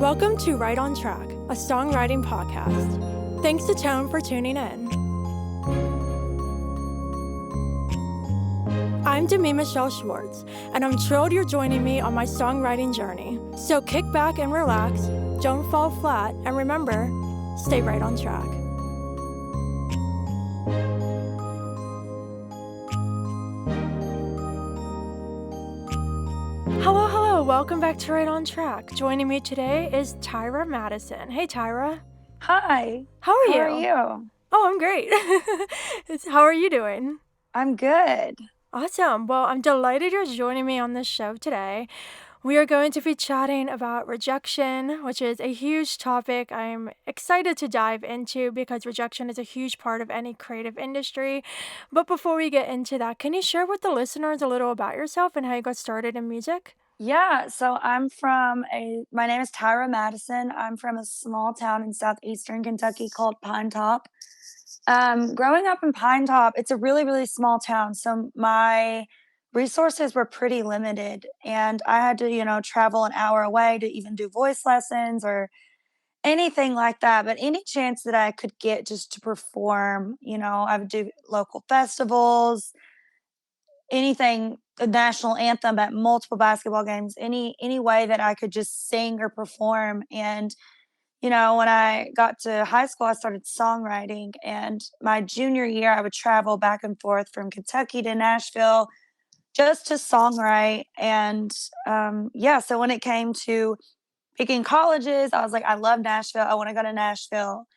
Welcome to Right on Track, a songwriting podcast. Thanks to Tone for tuning in. I'm Demi Michelle Schwartz, and I'm thrilled you're joining me on my songwriting journey. So kick back and relax, don't fall flat, and remember, stay right on track. Hello, welcome back to Right on Track. Joining me today is Tyra Madison. Hey, Tyra. Hi. How are How you? are you? Oh, I'm great. How are you doing? I'm good. Awesome. Well, I'm delighted you're joining me on this show today. We are going to be chatting about rejection, which is a huge topic I'm excited to dive into because rejection is a huge part of any creative industry. But before we get into that, can you share with the listeners a little about yourself and how you got started in music? Yeah, so my name is Tyra Madison. I'm from a small town in southeastern Kentucky called Pine Top. Growing up in Pine Top, it's a really, really small town. So my resources were pretty limited. And I had to, travel an hour away to even do voice lessons or anything like that. But any chance that I could get just to perform, I would do local festivals, anything, the national anthem at multiple basketball games, any way that I could just sing or perform. And when I got to high school, I started songwriting. And my junior year, I would travel back and forth from Kentucky to Nashville just to songwrite. And yeah, so when it came to picking colleges, I was like, I love Nashville. I want to go to Nashville.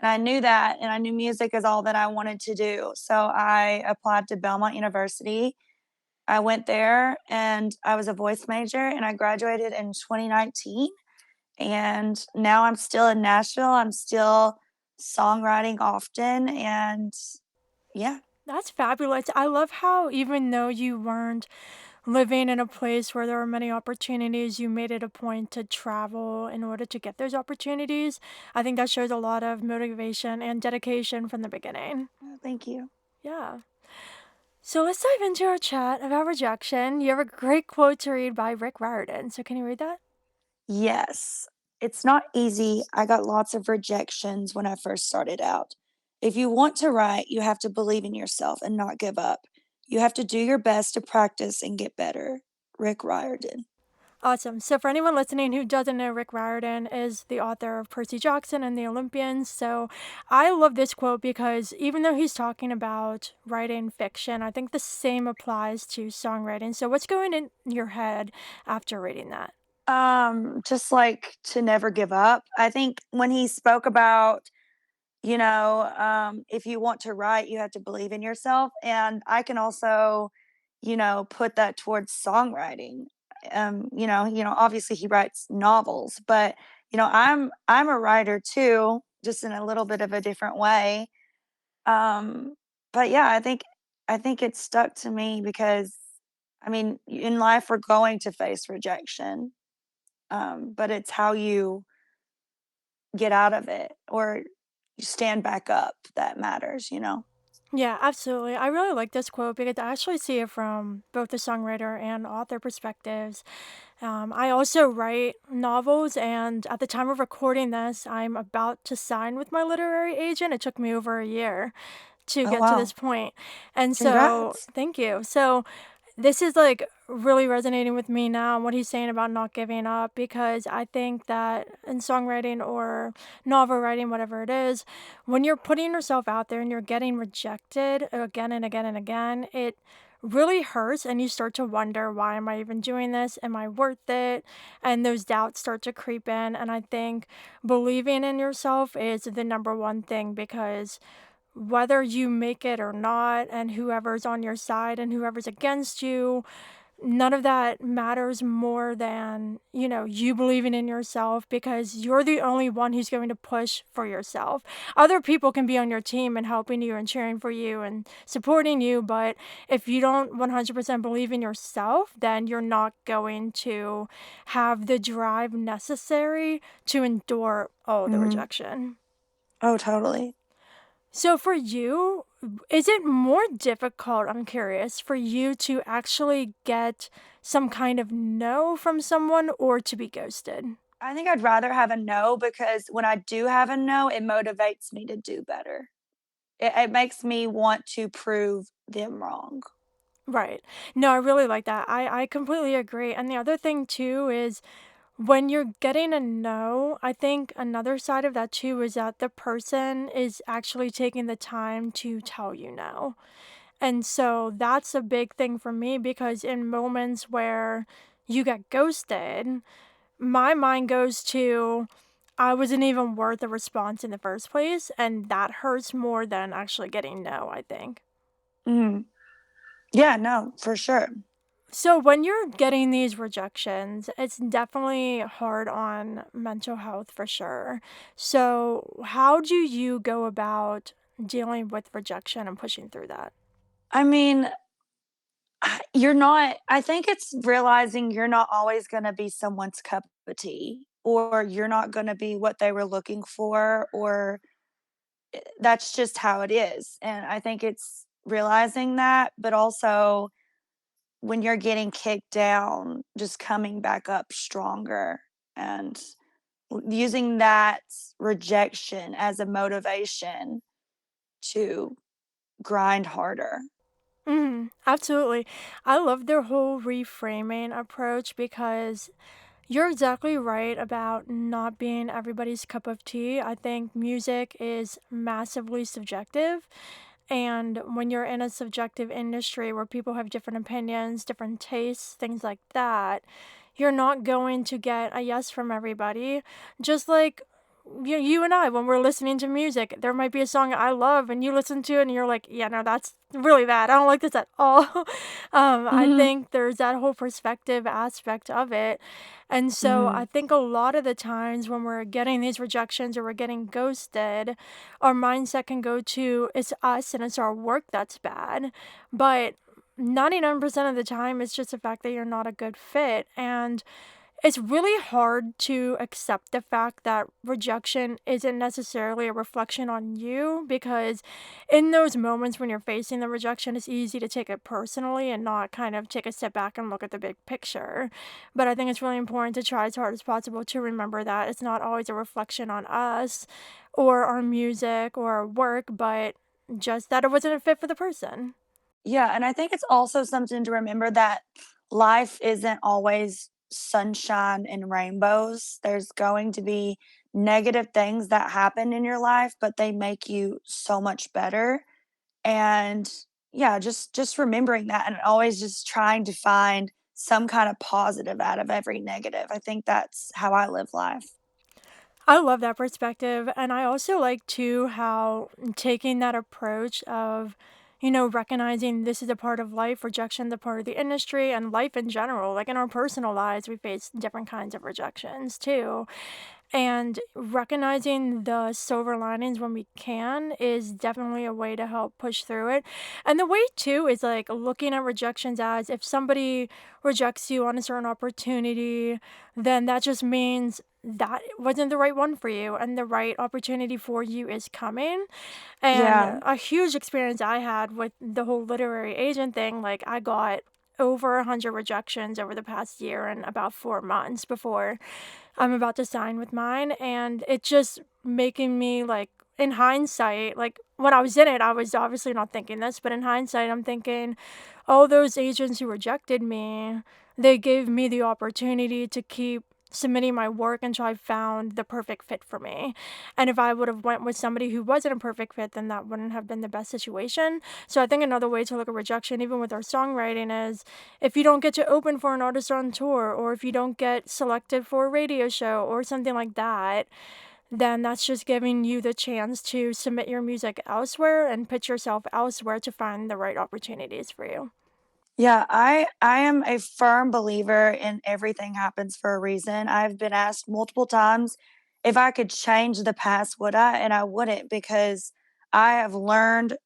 And I knew that, and I knew music is all that I wanted to do. So I applied to Belmont University. I went there and I was a voice major, and I graduated in 2019. And now I'm still in Nashville. I'm still songwriting often. And yeah. That's fabulous. I love how even though you weren't living in a place where there were many opportunities, you made it a point to travel in order to get those opportunities. I think that shows a lot of motivation and dedication from the beginning. Thank you. Yeah. So let's dive into our chat about rejection. You have a great quote to read by Rick Riordan. So can you read that? Yes, it's not easy. I got lots of rejections when I first started out. If you want to write, you have to believe in yourself and not give up. You have to do your best to practice and get better. Rick Riordan. Awesome. So for anyone listening who doesn't know, Rick Riordan is the author of Percy Jackson and the Olympians. So I love this quote because even though he's talking about writing fiction, I think the same applies to songwriting. So what's going in your head after reading that? Just like to never give up. I think when he spoke about, if you want to write, you have to believe in yourself. And I can also, put that towards songwriting. Obviously he writes novels, but I'm a writer too, just in a little bit of a different way. Um, but yeah, I think it stuck to me because I mean, in life we're going to face rejection. But it's how you get out of it or you stand back up that matters. Yeah, absolutely. I really like this quote because I actually see it from both the songwriter and author perspectives. I also write novels, and at the time of recording this, I'm about to sign with my literary agent. It took me over a year to Oh, get to this wow. point. And so, Congrats. thank you. So, this is like really resonating with me now, what he's saying about not giving up, because I think that in songwriting or novel writing, whatever it is, when you're putting yourself out there and you're getting rejected again and again and again, it really hurts and you start to wonder, why am I even doing this? Am I worth it? And those doubts start to creep in. And I think believing in yourself is the number one thing, because whether you make it or not, and whoever's on your side and whoever's against you, none of that matters more than, you believing in yourself, because you're the only one who's going to push for yourself. Other people can be on your team and helping you and cheering for you and supporting you, but if you don't 100% believe in yourself, then you're not going to have the drive necessary to endure all the Hmm. rejection. Oh, totally. So for you, is it more difficult, I'm curious, for you to actually get some kind of no from someone or to be ghosted? I think I'd rather have a no because when I do have a no, it motivates me to do better. It makes me want to prove them wrong. Right. No, I really like that. I completely agree. And the other thing too is when you're getting a no, I think another side of that too is that the person is actually taking the time to tell you no. And so that's a big thing for me because in moments where you get ghosted, my mind goes to, I wasn't even worth a response in the first place. And that hurts more than actually getting no, I think. Mhm. Yeah, no, for sure. So when you're getting these rejections, it's definitely hard on mental health for sure. So how do you go about dealing with rejection and pushing through that? I mean, you're not I think it's realizing you're not always gonna be someone's cup of tea, or you're not gonna be what they were looking for, or that's just how it is, and I think it's realizing that, but also when you're getting kicked down, just coming back up stronger and using that rejection as a motivation to grind harder. Absolutely. I love their whole reframing approach because you're exactly right about not being everybody's cup of tea. I think music is massively subjective. And when you're in a subjective industry where people have different opinions, different tastes, things like that, you're not going to get a yes from everybody. Just like you and I, when we're listening to music, there might be a song I love and you listen to it and you're like, yeah, no, that's really bad. I don't like this at all. I Mhm, think there's that whole perspective aspect of it. And so I mhm. think a lot of the times when we're getting these rejections or we're getting ghosted, our mindset can go to it's us and it's our work that's bad. But 99% of the time, it's just the fact that you're not a good fit. And it's really hard to accept the fact that rejection isn't necessarily a reflection on you because in those moments when you're facing the rejection, it's easy to take it personally and not kind of take a step back and look at the big picture. But I think it's really important to try as hard as possible to remember that it's not always a reflection on us or our music or our work, but just that it wasn't a fit for the person. Yeah, and I think it's also something to remember that life isn't always sunshine and rainbows. There's going to be negative things that happen in your life, but they make you so much better. And yeah, just remembering that and always just trying to find some kind of positive out of every negative. I think that's how I live life. I love that perspective. And I also like too how taking that approach of, recognizing this is a part of life, rejection, the part of the industry, and life in general. Like in our personal lives, we face different kinds of rejections too. And recognizing the silver linings when we can is definitely a way to help push through it. And the way too is like looking at rejections as if somebody rejects you on a certain opportunity, then that just means that it wasn't the right one for you and the right opportunity for you is coming. And Yeah. a huge experience I had with the whole literary agent thing, like I got over 100 rejections over the past year and about 4 months before I'm about to sign with mine. And it just making me like, in hindsight, like when I was in it, I was obviously not thinking this, but in hindsight, I'm thinking, all those agents who rejected me, they gave me the opportunity to keep submitting my work until I found the perfect fit for me. And if I would have went with somebody who wasn't a perfect fit, then that wouldn't have been the best situation. So I think another way to look at rejection, even with our songwriting, is if you don't get to open for an artist on tour, or if you don't get selected for a radio show or something like that, then that's just giving you the chance to submit your music elsewhere and pitch yourself elsewhere to find the right opportunities for you. Yeah, I am a firm believer in everything happens for a reason. I've been asked multiple times if I could change the past, would I? And I wouldn't because I have learned,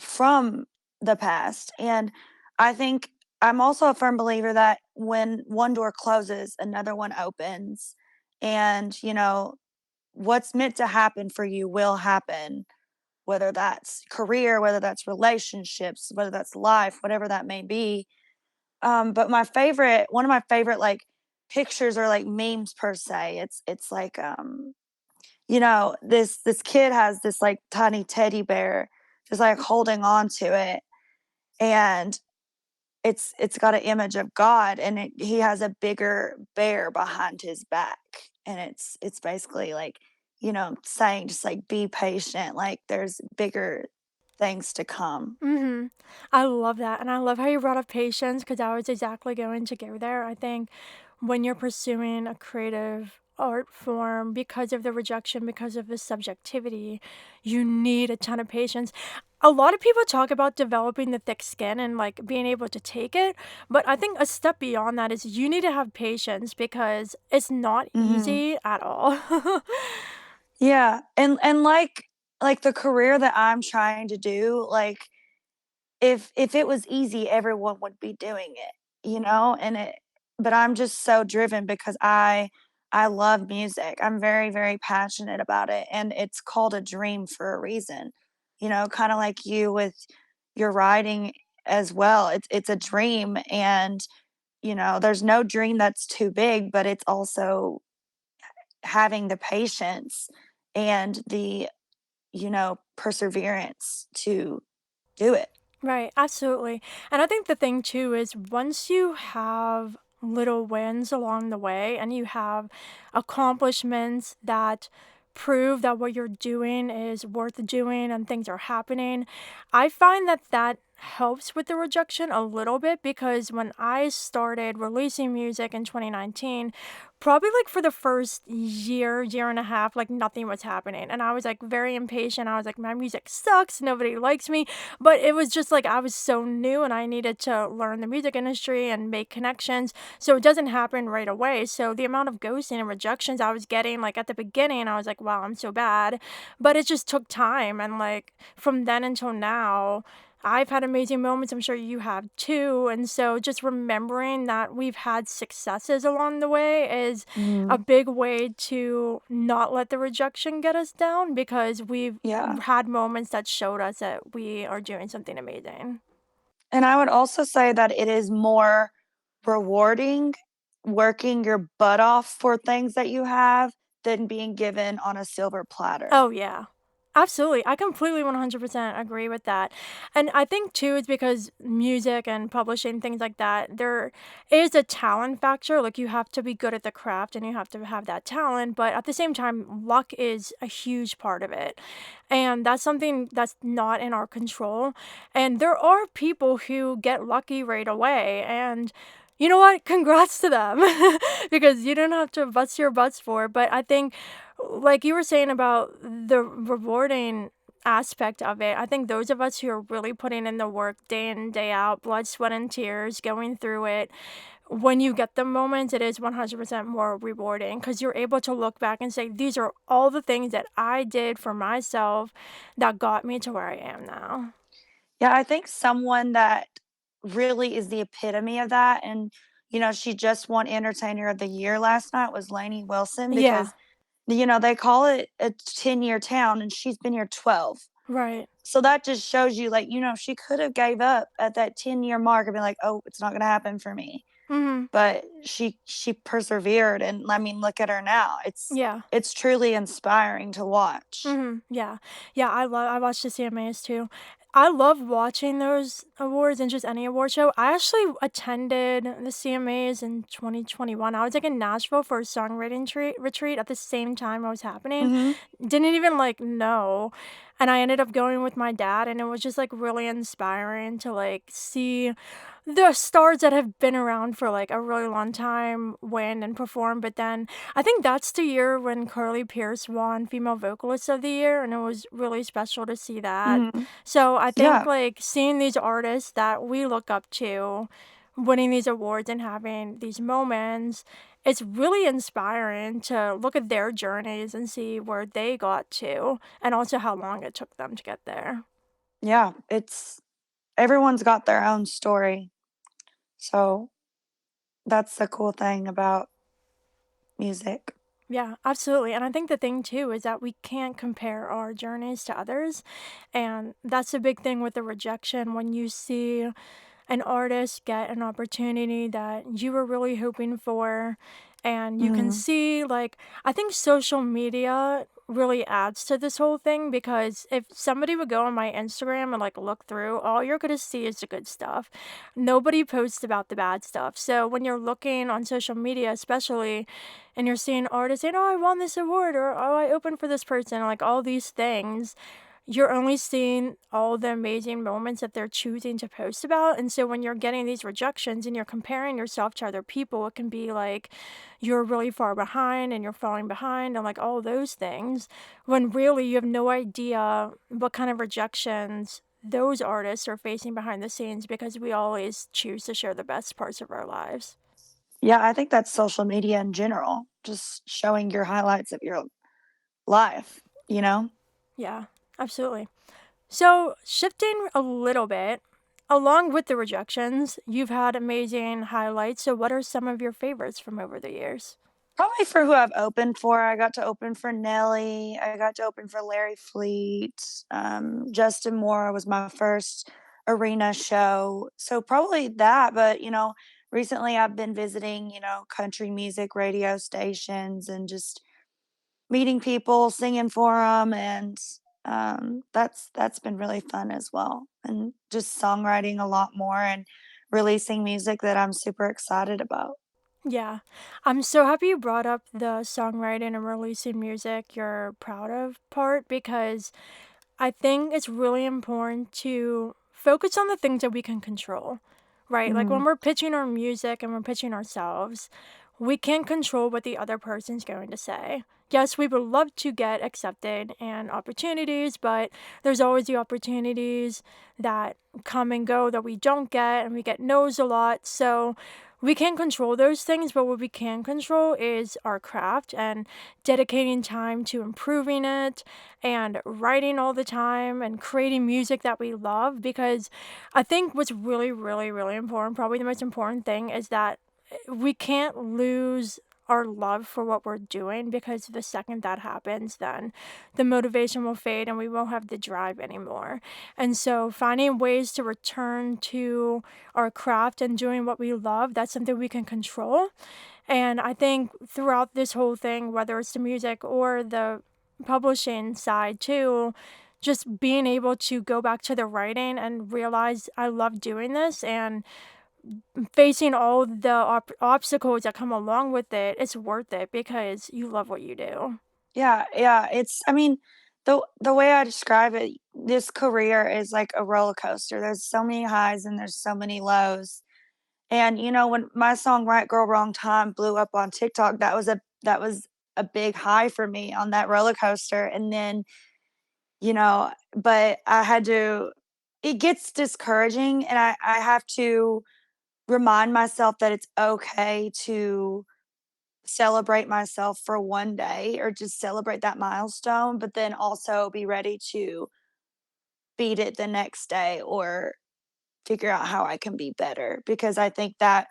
from the past. And I think I'm also a firm believer that when one door closes, another one opens. And, what's meant to happen for you will happen, whether that's career, whether that's relationships, whether that's life, whatever that may be. But one of my favorite, like, pictures or like memes per se. It's like this kid has this like tiny teddy bear just like holding on to it, and it's got an image of God, and he has a bigger bear behind his back, and it's basically like saying just like be patient, like there's bigger things to come. Mhm. I love that, and I love how you brought up patience because I was exactly going to go there. I think when you're pursuing a creative art form because of the rejection, because of the subjectivity, you need a ton of patience. A lot of people talk about developing the thick skin and like being able to take it, but I think a step beyond that is you need to have patience because it's not Hmm. easy at all. Yeah, and like the career that I'm trying to do, like if it was easy, everyone would be doing it, and it but I'm just so driven because I love music. I'm very, very passionate about it, and it's called a dream for a reason. Kind of like you with your writing as well. It's a dream, and there's no dream that's too big, but it's also having the patience and the perseverance to do it. Right, absolutely. And I think the thing too is once you have little wins along the way and you have accomplishments that prove that what you're doing is worth doing and things are happening, I find that that helps with the rejection a little bit because when I started releasing music in 2019, probably like for the first year and a half, like nothing was happening. And I was like very impatient. I was like, my music sucks. Nobody likes me. But it was just like I was so new and I needed to learn the music industry and make connections. So it doesn't happen right away. So the amount of ghosting and rejections I was getting, like at the beginning, I was like, wow, I'm so bad. But it just took time. And like from then until now, I've had amazing moments. I'm sure you have too. And so just remembering that we've had successes along the way is a Mhm. big way to not let the rejection get us down because we've Yeah. had moments that showed us that we are doing something amazing. And I would also say that it is more rewarding working your butt off for things that you have than being given on a silver platter. Oh, yeah. Absolutely. I completely 100% agree with that. And I think too, it's because music and publishing, things like that, there is a talent factor. Like you have to be good at the craft and you have to have that talent. But at the same time, luck is a huge part of it. And that's something that's not in our control. And there are people who get lucky right away. And you know what? Congrats to them because you don't have to bust your butts for it. But I think like you were saying about the rewarding aspect of it, I think those of us who are really putting in the work day in, day out, blood, sweat, and tears, going through it, when you get the moments, it is 100% more rewarding because you're able to look back and say, these are all the things that I did for myself that got me to where I am now. Yeah, I think someone that really is the epitome of that, and she just won Entertainer of the Year last night, was Lainey Wilson, Yeah, because they call it a 10-year town and she's been here 12. right. So that just shows you, like, she could have gave up at that 10-year mark and been like, "Oh, it's not gonna happen for me." Mm-hmm. But she persevered, and I mean, look at her now. Yeah. It's truly inspiring to watch. Mhm. Yeah. Yeah, I watch the CMAs too. I love watching those awards and just any award show. I actually attended the CMAs in 2021. I was like in Nashville for a songwriting retreat at the same time it was happening. Mhm. Didn't even like know. And I ended up going with my dad and it was just like really inspiring to like see the stars that have been around for like a really long time win and perform. But then I think that's the year when Carly Pearce won Female Vocalist of the Year, and it was really special to see that. Mhm. So I think Yeah. like seeing these artists that we look up to winning these awards and having these moments, it's really inspiring to look at their journeys and see where they got to and also how long it took them to get there. Yeah, it's everyone's got their own story. So, that's the cool thing about music. Yeah, absolutely. And I think the thing too is that we can't compare our journeys to others. And that's a big thing with the rejection when you see an artist get an opportunity that you were really hoping for. And you can Mhm. see, like, I think social media really adds to this whole thing because if somebody would go on my Instagram and like look through, all you're going to see is the good stuff. Nobody posts about the bad stuff. So when you're looking on social media, especially, and you're seeing artists saying, oh, I won this award, or oh, I opened for this person, like all these things, you're only seeing all the amazing moments that they're choosing to post about. And so when you're getting these rejections and you're comparing yourself to other people, it can be like you're really far behind and you're falling behind and like all those things. When really you have no idea what kind of rejections those artists are facing behind the scenes because we always choose to share the best parts of our lives. Yeah, I think that's social media in general, just showing your highlights of your life, you know? Yeah, absolutely. So, shifting a little bit, along with the rejections, you've had amazing highlights. So, what are some of your favorites from over the years? Probably for who I've opened for. I got to open for Nelly. I got to open for Larry Fleet. Justin Moore was my first arena show. So probably that. But, recently I've been visiting, country music radio stations and just meeting people, singing for them. And that's been really fun as well. And just songwriting a lot more and releasing music that I'm super excited about. Yeah, I'm so happy you brought up the songwriting and releasing music you're proud of part because I think it's really important to focus on the things that we can control, right? Like when Mhm. we're pitching our music and we're pitching ourselves, we can't control what the other person's going to say. Yes, we would love to get accepted and opportunities, but there's always the opportunities that come and go that we don't get, and we get no's a lot. So we can't control those things, but what we can control is our craft and dedicating time to improving it and writing all the time and creating music that we love. Because I think what's really, really, really important, probably the most important thing, is that we can't lose our love for what we're doing because the second that happens, then the motivation will fade and we won't have the drive anymore. And so, finding ways to return to our craft and doing what we love, that's something we can control. And I think throughout this whole thing, whether it's the music or the publishing side too, just being able to go back to the writing and realize I love doing this and facing all the obstacles that come along with it, it's worth it because you love what you do. Yeah, yeah, I mean, the way I describe it, this career is like a roller coaster. There's so many highs and there's so many lows. And, when my song "Right Girl, Wrong Time" blew up on TikTok, that was a big high for me on that roller coaster, and then, but I had to it gets discouraging, and I have to remind myself that it's okay to celebrate myself for one day or just celebrate that milestone, but then also be ready to beat it the next day or figure out how I can be better because I think that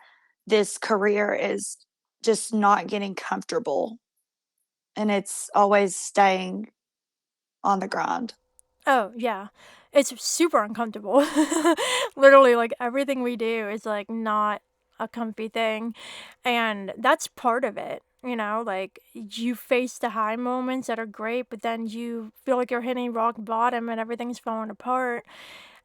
this career is just not getting comfortable and it's always staying on the grind. Oh, yeah. It's super uncomfortable. Literally, like everything we do is like not a comfy thing. And that's part of it. You know, like you face the high moments that are great, but then you feel like you're hitting rock bottom and everything's falling apart.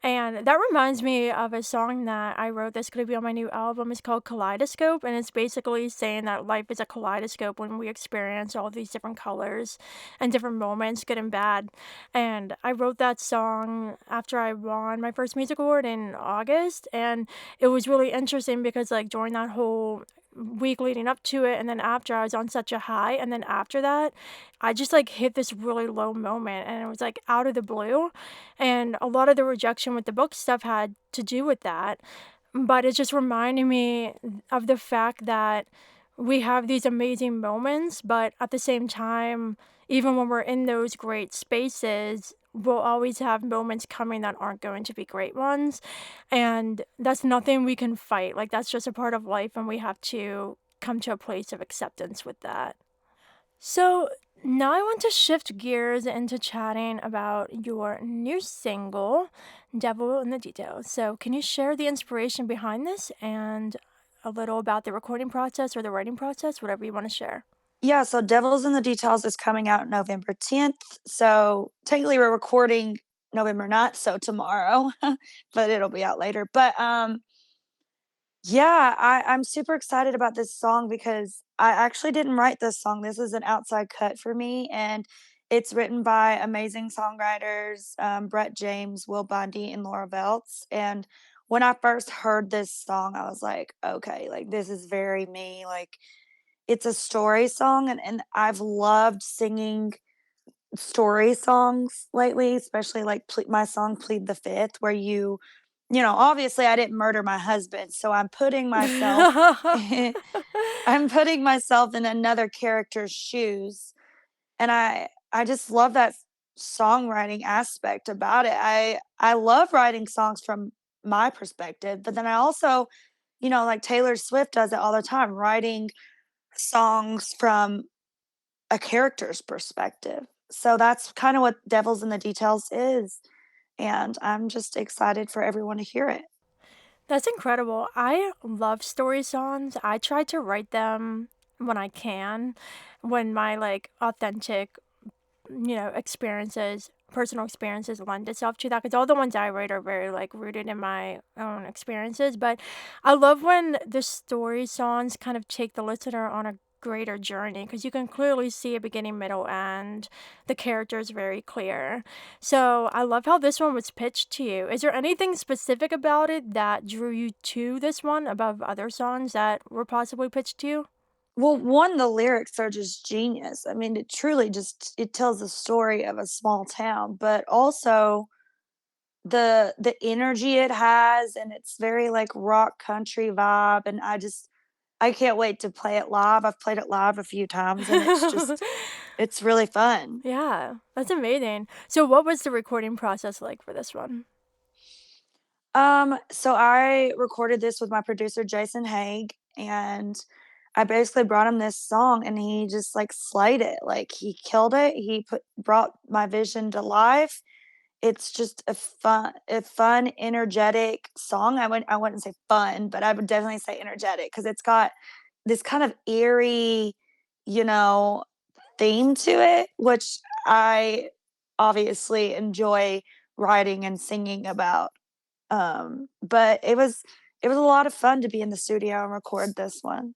And that reminds me of a song that I wrote that's going to be on my new album. It's called Kaleidoscope. And it's basically saying that life is a kaleidoscope when we experience all these different colors and different moments, good and bad. And I wrote that song after I won my first music award in August. And it was really interesting because, like, during that whole week leading up to it and then after, I was on such a high, and then after that I just like hit this really low moment and it was like out of the blue. And a lot of the rejection with the book stuff had to do with that. But it's just reminding me of the fact that we have these amazing moments, but at the same time, even when we're in those great spaces, we'll always have moments coming that aren't going to be great ones. And that's nothing we can fight. Like, that's just a part of life, and we have to come to a place of acceptance with that. So now I want to shift gears into chatting about your new single, Devil in the Details. So, can you share the inspiration behind this and a little about the recording process or the writing process, whatever you want to share? Yeah, so Devils in the Details is coming out November 10th. So technically we're recording November 9th, so tomorrow, but it'll be out later. But yeah, I'm super excited about this song because I actually didn't write this song. This is an outside cut for me, and it's written by amazing songwriters, Brett James, Will Bundy, and Laura Veltz. And when I first heard this song, I was like, okay, like this is very me. Like it's a story song, and I've loved singing story songs lately, especially like my song "Plead the Fifth," where obviously I didn't murder my husband, so I'm putting myself I'm putting myself in another character's shoes, and I just love that songwriting aspect about it. I love writing songs from my perspective, but then I also, like Taylor Swift does it all the time, writing songs from a character's perspective. So that's kind of what Devils in the Details is, and I'm just excited for everyone to hear it. That's incredible. I love story songs. I try to write them when I can, when my like authentic experiences, personal experiences lend itself to that because all the ones I write are very like rooted in my own experiences. But I love when the story songs kind of take the listener on a greater journey because you can clearly see a beginning, middle, end. The character is very clear. So I love how this one was pitched to you. Is there anything specific about it that drew you to this one above other songs that were possibly pitched to you? Well, one, the lyrics are just genius. I mean, it truly just it tells the story of a small town, but also the energy it has, and it's very like rock country vibe, and I can't wait to play it live. I've played it live a few times, and it's really fun. Yeah, that's amazing. So, what was the recording process like for this one? So I recorded this with my producer Jason Haig, and I basically brought him this song and he just like slayed it. Like he killed it. He brought my vision to life. It's just a fun, energetic song. I wouldn't say fun, but I would definitely say energetic because it's got this kind of eerie, you know, theme to it, which I obviously enjoy writing and singing about. But it was a lot of fun to be in the studio and record this one.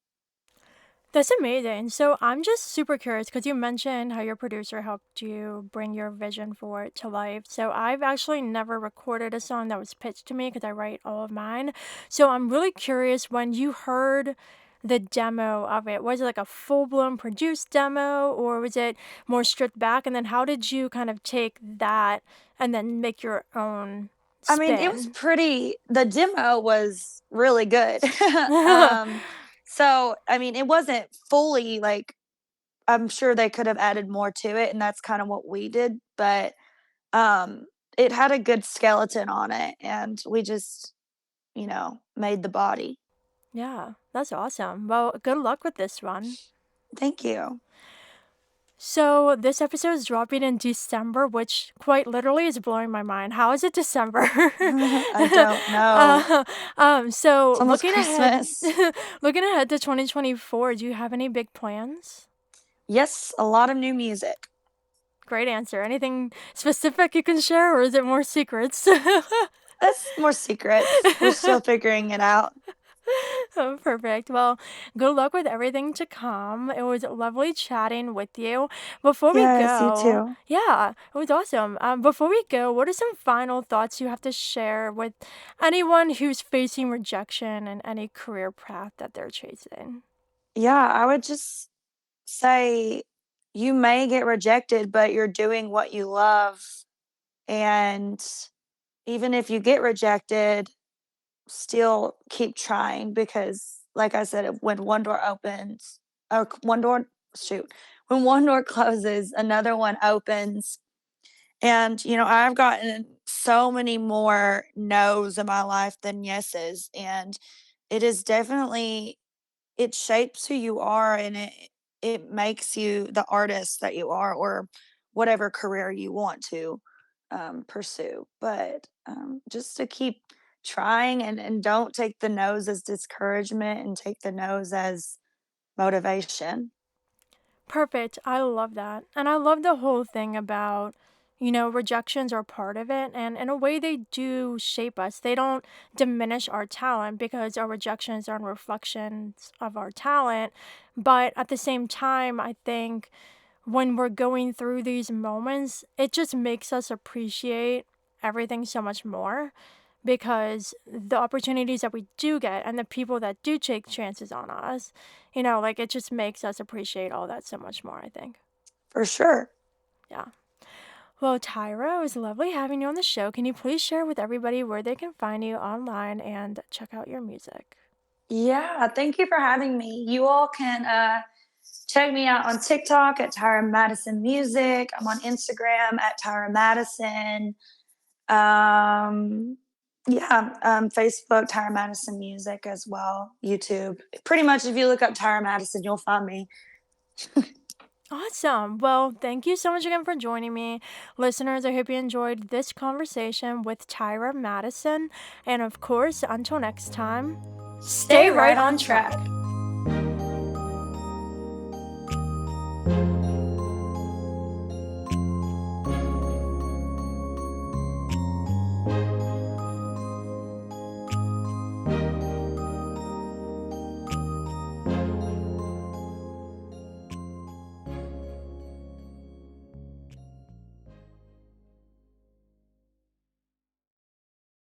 That's amazing. So, I'm just super curious because you mentioned how your producer helped you bring your vision for it to life. So, I've actually never recorded a song that was pitched to me because I write all of mine. So, I'm really curious when you heard the demo of it, was it like a full blown produced demo or was it more stripped back? And then, how did you kind of take that and then make your own I mean, it was spin? pretty the demo was really good. Um, so, I mean, it wasn't fully like I'm sure they could have added more to it, and that's kinda what we did, but, it had a good skeleton on it, and we just, made the body. Yeah, that's awesome. Well, good luck with this one. Thank you. So, this episode is dropping in December, which quite literally is blowing my mind. How is it December? I don't know. uh, It's so almost looking ahead, Christmas. looking ahead to 2024, do you have any big plans? Yes, a lot of new music. Great answer. Anything specific you can share, or is it more secrets? That's more secrets. We're still figuring it out. Oh, perfect. Well, good luck with everything to come. It was lovely chatting with you. Before we Yes, you go, too. yeah, it was awesome. Before we go, what are some final thoughts you have to share with anyone who's facing rejection in any career path that they're chasing? Yeah, I would just say you may get rejected, but you're doing what you love. And even if you get rejected, still keep trying because, like I said, when one door opens, or one door, shoot, when one door closes, another one opens. And, I've gotten so many more no's in my life than yeses. And it is definitely, it shapes who you are, and it makes you the artist that you are, or whatever career you want to pursue. But just to keep trying, and don't take the no's as discouragement, and take the no's as motivation. Perfect. I love that. And I love the whole thing about, rejections are part of it. And in a way, they do shape us. They don't diminish our talent because our rejections are reflections of our talent. But at the same time, I think when we're going through these moments, it just makes us appreciate everything so much more because the opportunities that we do get and the people that do take chances on us, like it just makes us appreciate all that so much more, I think. For sure. Yeah. Well, Tyra, it was lovely having you on the show. Can you please share with everybody where they can find you online and check out your music? Yeah, thank you for having me. You all can check me out on TikTok at Tyra Madison Music. I'm on Instagram at Tyra Madison. Um, yeah, Facebook, Tyra Madison Music as well. YouTube. Pretty much, if you look up Tyra Madison, you'll find me. Awesome. Well, thank you so much again for joining me. Listeners, I hope you enjoyed this conversation with Tyra Madison. And of course, until next time, Stay stay right right on on track. track.